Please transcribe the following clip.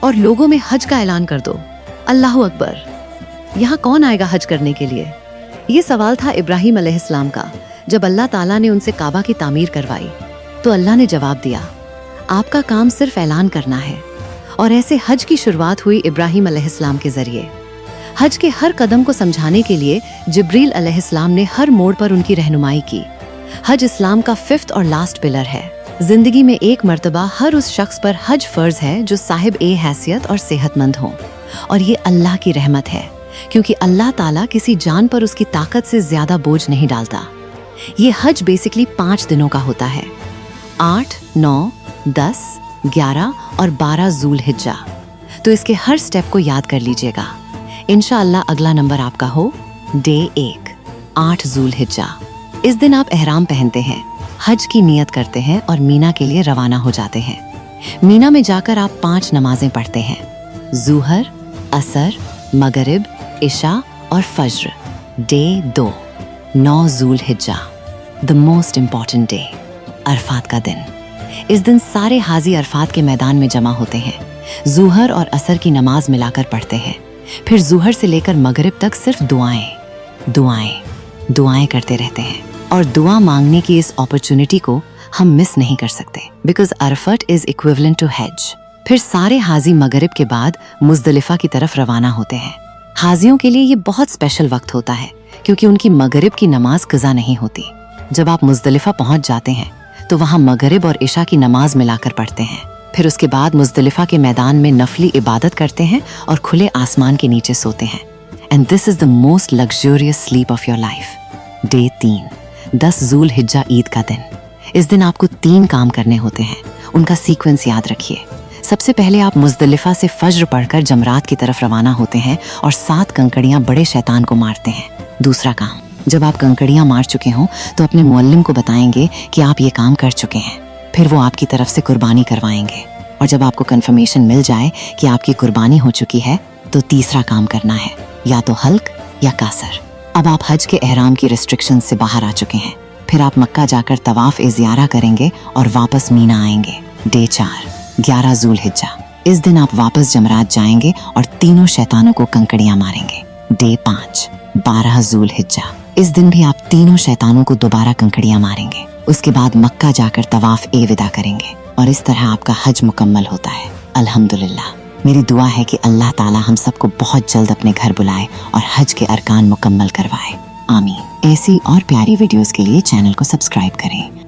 और लोगों में हज का ऐलान कर दो। अल्लाहु अकबर। यहाँ कौन आएगा हज करने के लिए? ये सवाल था इब्राहिम अलैहिस्सलाम का। जब अल्लाह ताला ने उनसे काबा की तामीर करवाई तो अल्लाह ने जवाब दिया, आपका काम सिर्फ ऐलान करना है। और ऐसे हज की शुरुआत हुई इब्राहिम अलैहिस्सलाम के जरिए। हज के हर कदम को समझाने के लिए जिब्रील अलैहिस्सलाम ने हर मोड़ पर उनकी रहनुमाई की। हज इस्लाम का 5th और लास्ट पिलर है। जिंदगी में एक मर्तबा हर उस शख्स पर हज फर्ज है जो साहिब ए हैसियत और सेहतमंद हो। और ये अल्लाह की रहमत है, क्योंकि अल्लाह ताला किसी जान पर उसकी ताकत से ज्यादा बोझ नहीं डालता। ये हज बेसिकली 5 दिनों का होता है, 8, 9, 10, 11 और 12 ज़ुल हिज्जा। तो इसके हर स्टेप को याद कर लीजिएगा। इंशाअल्लाह अगला नंबर आपका हो डे 1, 8 ज़ुल हिज्जा। इस दिन आप एहराम पहनते हैं, हज की नियत करते हैं और मीना के लिए रवाना हो जाते हैं। मीना में जाकर आप 5 नमाजें पढ़ते हैं, ज़ुहर, असर, मगरिब, इशा और फज्र। डे 2, 9 ज़ुल हिज्जा, the most important day, Arafat का दिन। इस दिन सारे हाजी अरफात के मैदान में जमा होते हैं। ज़ुहर और असर की नमाज मिलाकर पढ़ते हैं। फिर ज़ुहर से लेकर मगरिब तक सिर्फ दुआएं करते रहते हैं। और दुआ मांगने की इस अपॉर्चुनिटी को हम मिस नहीं कर सकते, बिकॉज अरफट इज इक्विवेलेंट टू हज। फिर सारे हाजी मगरिब के बाद मुज़दलिफा की तरफ रवाना होते हैं। हाजियों के लिए ये बहुत स्पेशल वक्त होता है, क्योंकि उनकी मगरिब की नमाज कज़ा नहीं होती। जब आप मुज़दलिफा पहुंच जाते हैं तो वहाँ मगरिब और इशा की नमाज मिलाकर पढ़ते हैं। फिर उसके बाद मुज़दलिफा के मैदान में नफली इबादत करते हैं और खुले आसमान के नीचे सोते हैं। And this is the most luxurious sleep of your life. Day 3, 10 ज़ुल हिज्जा, ईद का दिन। इस दिन आपको 3 काम करने होते हैं। उनका सीक्वेंस याद रखिए। सबसे पहले आप मुज़दलिफा से फज्र पढ़कर जमरात की तरफ रवाना होते हैं और 7 कंकड़ियां बड़े शैतान को मारते हैं। दूसरा काम, जब आप कंकड़ियां मार चुके हों तो अपने मुअल्लिम को बताएंगे कि आप ये काम कर चुके हैं। फिर वो आपकी तरफ से कुर्बानी करवाएंगे। और जब आपको कंफर्मेशन मिल जाए कि आपकी कुर्बानी हो चुकी है तो तीसरा काम करना है, या तो हल्क या कासर। अब आप हज के एहराम की रिस्ट्रिक्शन से बाहर आ चुके हैं। फिर आप मक्का जाकर तवाफ ए ज़ियारा करेंगे और वापस मीना आएंगे। डे 4, 11 ज़ुल हिज्जा। इस दिन आप वापस जमरात जाएंगे और तीनों शैतानों को कंकड़ियां मारेंगे। डे 5, 12 ज़ुल हिज्जा। इस दिन भी आप तीनों शैतानों को दोबारा कंकड़ियां मारेंगे। उसके बाद मक्का जाकर तवाफ ए विदा करेंगे और इस तरह आपका हज मुकम्मल होता है। अल्हम्दुलिल्लाह। मेरी दुआ है कि अल्लाह ताला हम सबको बहुत जल्द अपने घर बुलाए और हज के अरकान मुकम्मल करवाए। आमीन। ऐसी और प्यारी वीडियोस के लिए चैनल को सब्सक्राइब करें